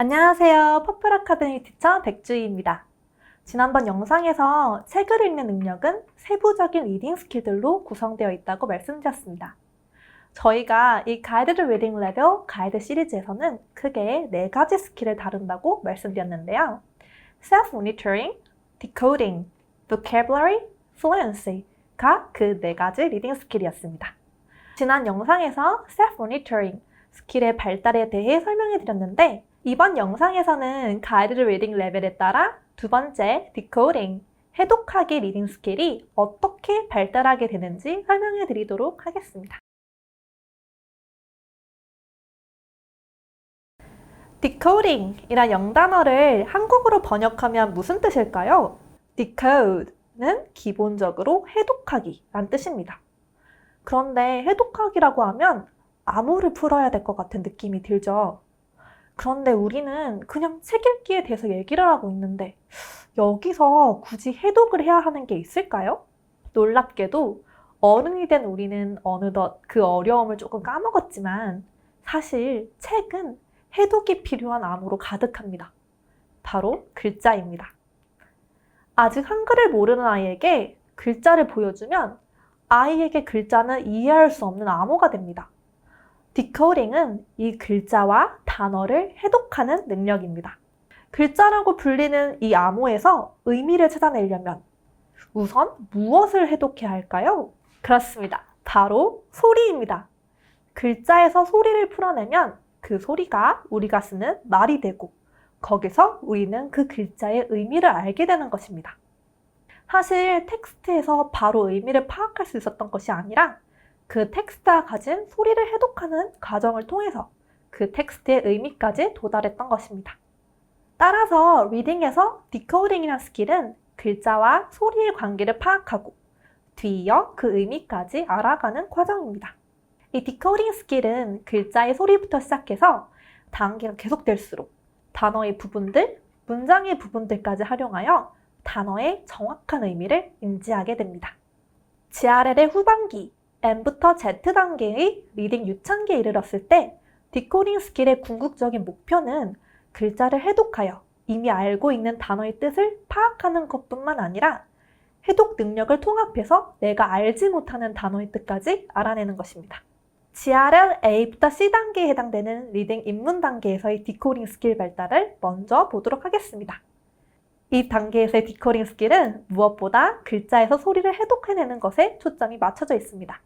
안녕하세요. 퍼플 아카데미 티처 백주희입니다. 지난번 영상에서 책을 읽는 능력은 세부적인 리딩 스킬들로 구성되어 있다고 말씀드렸습니다. 저희가 이 가이드드 리딩 레벨 가이드 시리즈에서는 크게 4가지 스킬을 다룬다고 말씀드렸는데요. Self-monitoring, decoding, vocabulary, fluency가 그 4가지 리딩 스킬이었습니다. 지난 영상에서 self-monitoring 스킬의 발달에 대해 설명해 드렸는데 이번 영상에서는 가이드드 리딩 레벨에 따라 두 번째 decoding, 해독하기 리딩 스킬이 어떻게 발달하게 되는지 설명해 드리도록 하겠습니다. decoding 이란 영단어를 한국어로 번역하면 무슨 뜻일까요? decode는 기본적으로 해독하기 란 뜻입니다. 그런데 해독하기라고 하면 암호를 풀어야 될 것 같은 느낌이 들죠. 그런데 우리는 그냥 책 읽기에 대해서 얘기를 하고 있는데 여기서 굳이 해독을 해야 하는 게 있을까요? 놀랍게도 어른이 된 우리는 어느덧 그 어려움을 조금 까먹었지만 사실 책은 해독이 필요한 암호로 가득합니다. 바로 글자입니다. 아직 한글을 모르는 아이에게 글자를 보여주면 아이에게 글자는 이해할 수 없는 암호가 됩니다. 디코딩은 이 글자와 단어를 해독하는 능력입니다. 글자라고 불리는 이 암호에서 의미를 찾아내려면 우선 무엇을 해독해야 할까요? 그렇습니다. 바로 소리입니다. 글자에서 소리를 풀어내면 그 소리가 우리가 쓰는 말이 되고 거기서 우리는 그 글자의 의미를 알게 되는 것입니다. 사실 텍스트에서 바로 의미를 파악할 수 있었던 것이 아니라 그 텍스트가 가진 소리를 해독하는 과정을 통해서 그 텍스트의 의미까지 도달했던 것입니다. 따라서 리딩에서 디코딩이라는 스킬은 글자와 소리의 관계를 파악하고 뒤이어 그 의미까지 알아가는 과정입니다. 이 디코딩 스킬은 글자의 소리부터 시작해서 단계가 계속될수록 단어의 부분들, 문장의 부분들까지 활용하여 단어의 정확한 의미를 인지하게 됩니다. GRL의 후반기, N부터 Z 단계의 리딩 유창기에 이르렀을 때 디코딩 스킬의 궁극적인 목표는 글자를 해독하여 이미 알고 있는 단어의 뜻을 파악하는 것뿐만 아니라 해독 능력을 통합해서 내가 알지 못하는 단어의 뜻까지 알아내는 것입니다. GRL A부터 C 단계에 해당되는 리딩 입문 단계에서의 디코딩 스킬 발달을 먼저 보도록 하겠습니다. 이 단계에서의 디코딩 스킬은 무엇보다 글자에서 소리를 해독해내는 것에 초점이 맞춰져 있습니다.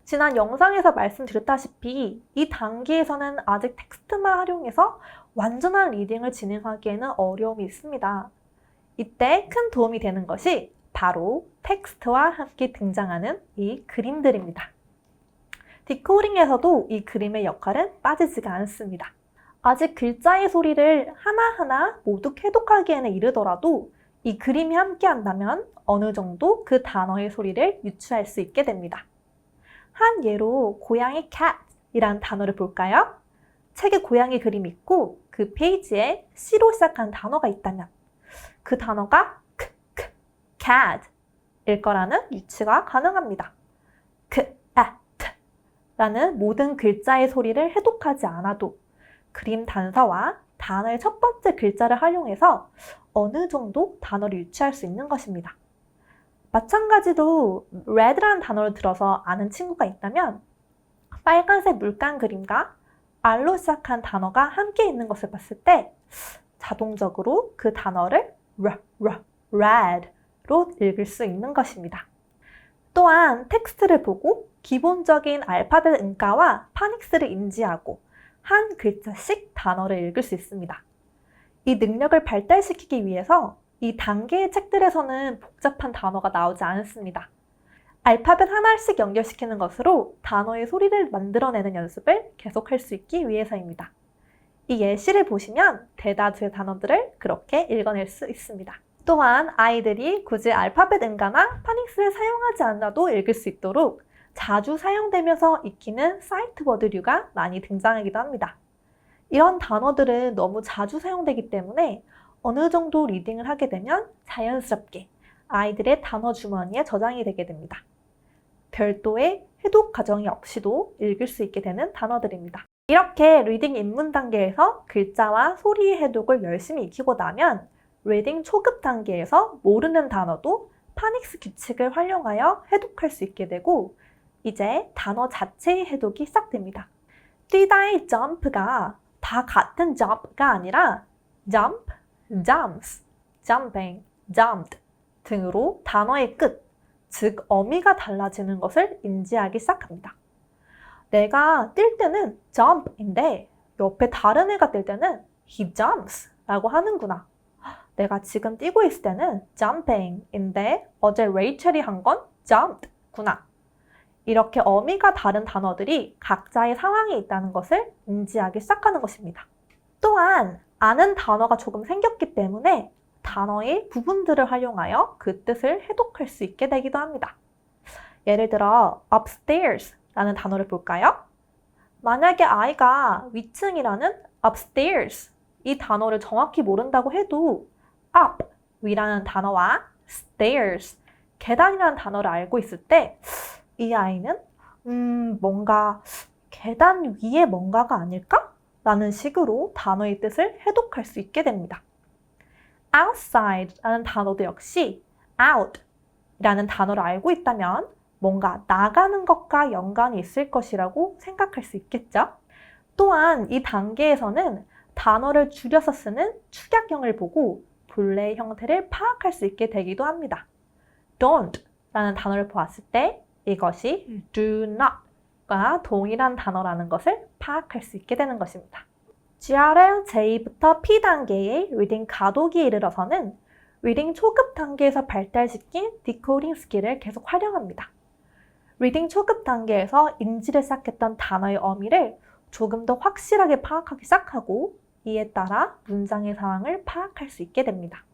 지난 영상에서 말씀드렸다시피 이 단계에서는 아직 텍스트만 활용해서 완전한 리딩을 진행하기에는 어려움이 있습니다. 이때 큰 도움이 되는 것이 바로 텍스트와 함께 등장하는 이 그림들입니다. 디코딩에서도 이 그림의 역할은 빠지지가 않습니다. 아직 글자의 소리를 하나하나 모두 해독하기에는 이르더라도 이 그림이 함께 한다면 어느 정도 그 단어의 소리를 유추할 수 있게 됩니다. 한 예로 고양이 cat이라는 단어를 볼까요? 책에 고양이 그림이 있고 그 페이지에 C로 시작하는 단어가 있다면 그 단어가 cat일 거라는 유추가 가능합니다. 라는 모든 글자의 소리를 해독하지 않아도 그림 단서와 단어의 첫 번째 글자를 활용해서 어느 정도 단어를 유추할 수 있는 것입니다. 마찬가지로 red라는 단어를 들어서 아는 친구가 있다면 빨간색 물감 그림과 R로 시작한 단어가 함께 있는 것을 봤을 때 자동적으로 그 단어를 red로 읽을 수 있는 것입니다. 또한 텍스트를 보고 기본적인 알파벳 음가와 파닉스를 인지하고 한 글자씩 단어를 읽을 수 있습니다. 이 능력을 발달시키기 위해서 이 단계의 책들에서는 복잡한 단어가 나오지 않습니다. 알파벳 하나씩 연결시키는 것으로 단어의 소리를 만들어내는 연습을 계속할 수 있기 위해서입니다. 이 예시를 보시면 대다수의 단어들을 그렇게 읽어낼 수 있습니다. 또한 아이들이 굳이 알파벳 음가나 파닉스를 사용하지 않아도 읽을 수 있도록 자주 사용되면서 익히는 사이트 워드류가 많이 등장하기도 합니다. 이런 단어들은 너무 자주 사용되기 때문에 어느 정도 리딩을 하게 되면 자연스럽게 아이들의 단어 주머니에 저장이 되게 됩니다. 별도의 해독 과정이 없이도 읽을 수 있게 되는 단어들입니다. 이렇게 리딩 입문 단계에서 글자와 소리의 해독을 열심히 익히고 나면 리딩 초급 단계에서 모르는 단어도 파닉스 규칙을 활용하여 해독할 수 있게 되고 이제 단어 자체의 해독이 시작됩니다. 뛰다의 jump가 다 같은 jump가 아니라 jump, jumps, jumping, jumped 등으로 단어의 끝, 즉 어미가 달라지는 것을 인지하기 시작합니다. 내가 뛸 때는 jump인데 옆에 다른 애가 뛸 때는 he jumps 라고 하는구나. 내가 지금 뛰고 있을 때는 jumping인데 어제 레이첼이 한 건 jumped구나. 이렇게 어미가 다른 단어들이 각자의 상황이 있다는 것을 인지하기 시작하는 것입니다. 또한 아는 단어가 조금 생겼기 때문에 단어의 부분들을 활용하여 그 뜻을 해독할 수 있게 되기도 합니다. 예를 들어 upstairs 라는 단어를 볼까요? 만약에 아이가 위층이라는 upstairs 이 단어를 정확히 모른다고 해도 up 위라는 단어와 stairs 계단이라는 단어를 알고 있을 때 이 아이는 뭔가 계단 위에 뭔가가 아닐까? 라는 식으로 단어의 뜻을 해독할 수 있게 됩니다. outside 라는 단어도 역시 out 라는 단어를 알고 있다면 뭔가 나가는 것과 연관이 있을 것이라고 생각할 수 있겠죠? 또한 이 단계에서는 단어를 줄여서 쓰는 축약형을 보고 본래의 형태를 파악할 수 있게 되기도 합니다. don't 라는 단어를 보았을 때 이것이 do not과 동일한 단어라는 것을 파악할 수 있게 되는 것입니다. GRL J부터 P 단계의 리딩 가독에 이르러서는 리딩 초급 단계에서 발달시킨 디코딩 스킬을 계속 활용합니다. 리딩 초급 단계에서 인지를 시작했던 단어의 어미를 조금 더 확실하게 파악하기 시작하고 이에 따라 문장의 상황을 파악할 수 있게 됩니다.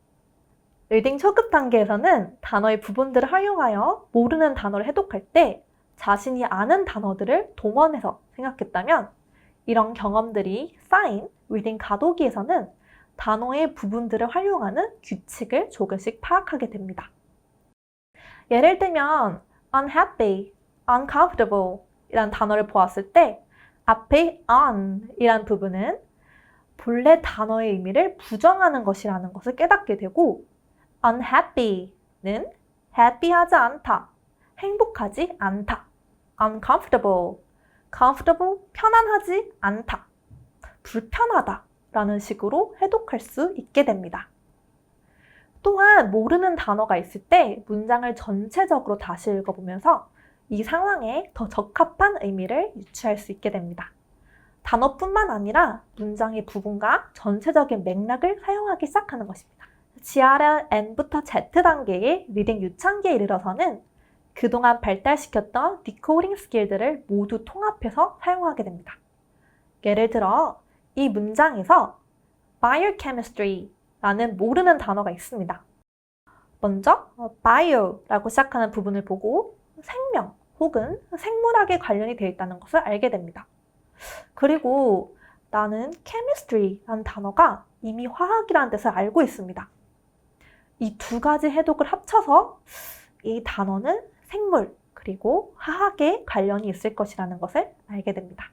리딩 초급 단계에서는 단어의 부분들을 활용하여 모르는 단어를 해독할 때 자신이 아는 단어들을 동원해서 생각했다면 이런 경험들이 쌓인 리딩 가독기에서는 단어의 부분들을 활용하는 규칙을 조금씩 파악하게 됩니다. 예를 들면 unhappy, uncomfortable 이란 단어를 보았을 때 앞에 on 이란 부분은 본래 단어의 의미를 부정하는 것이라는 것을 깨닫게 되고 unhappy는 happy하지 않다, 행복하지 않다. uncomfortable, comfortable, 편안하지 않다, 불편하다 라는 식으로 해독할 수 있게 됩니다. 또한 모르는 단어가 있을 때 문장을 전체적으로 다시 읽어보면서 이 상황에 더 적합한 의미를 유추할 수 있게 됩니다. 단어뿐만 아니라 문장의 부분과 전체적인 맥락을 사용하기 시작하는 것입니다. GRL N부터 Z 단계의 리딩 유창기에 이르러서는 그동안 발달시켰던 디코딩 스킬들을 모두 통합해서 사용하게 됩니다. 예를 들어 이 문장에서 biochemistry라는 모르는 단어가 있습니다. 먼저 bio라고 시작하는 부분을 보고 생명 혹은 생물학에 관련이 되어 있다는 것을 알게 됩니다. 그리고 나는 chemistry라는 단어가 이미 화학이라는 뜻을 알고 있습니다. 이 두 가지 해독을 합쳐서 이 단어는 생물 그리고 화학에 관련이 있을 것이라는 것을 알게 됩니다.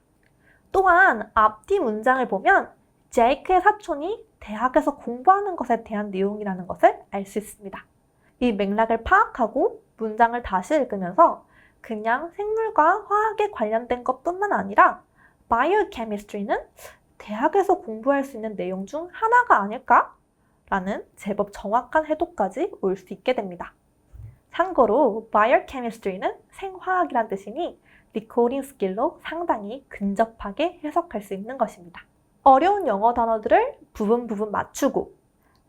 또한 앞뒤 문장을 보면 제이크의 사촌이 대학에서 공부하는 것에 대한 내용이라는 것을 알 수 있습니다. 이 맥락을 파악하고 문장을 다시 읽으면서 그냥 생물과 화학에 관련된 것뿐만 아니라 biochemistry는 대학에서 공부할 수 있는 내용 중 하나가 아닐까? 라는 제법 정확한 해독까지 올 수 있게 됩니다. 참고로 biochemistry는 생화학이란 뜻이니 디코딩 스킬로 상당히 근접하게 해석할 수 있는 것입니다. 어려운 영어 단어들을 부분 맞추고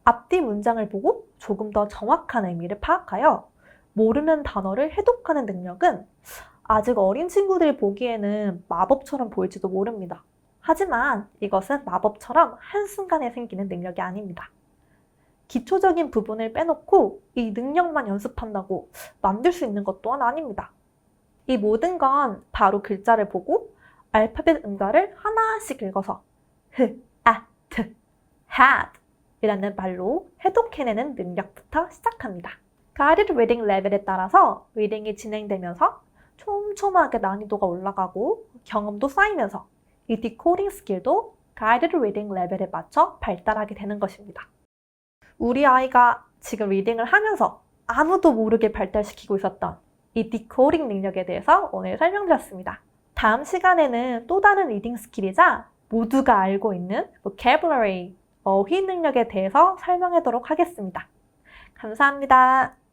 앞뒤 문장을 보고 조금 더 정확한 의미를 파악하여 모르는 단어를 해독하는 능력은 아직 어린 친구들이 보기에는 마법처럼 보일지도 모릅니다. 하지만 이것은 마법처럼 한순간에 생기는 능력이 아닙니다. 기초적인 부분을 빼놓고 이 능력만 연습한다고 만들 수 있는 것 또한 아닙니다. 이 모든 건 바로 글자를 보고 알파벳 음가를 하나씩 읽어서 h, a, t, had 이라는 말로 해독해내는 능력부터 시작합니다. Guided Reading 레벨에 따라서 리딩이 진행되면서 촘촘하게 난이도가 올라가고 경험도 쌓이면서 이 디코딩 스킬도 가이드드 리딩 레벨에 맞춰 발달하게 되는 것입니다. 우리 아이가 지금 리딩을 하면서 아무도 모르게 발달시키고 있었던 이 디코딩 능력에 대해서 오늘 설명드렸습니다. 다음 시간에는 또 다른 리딩 스킬이자 모두가 알고 있는 vocabulary, 어휘 능력에 대해서 설명하도록 하겠습니다. 감사합니다.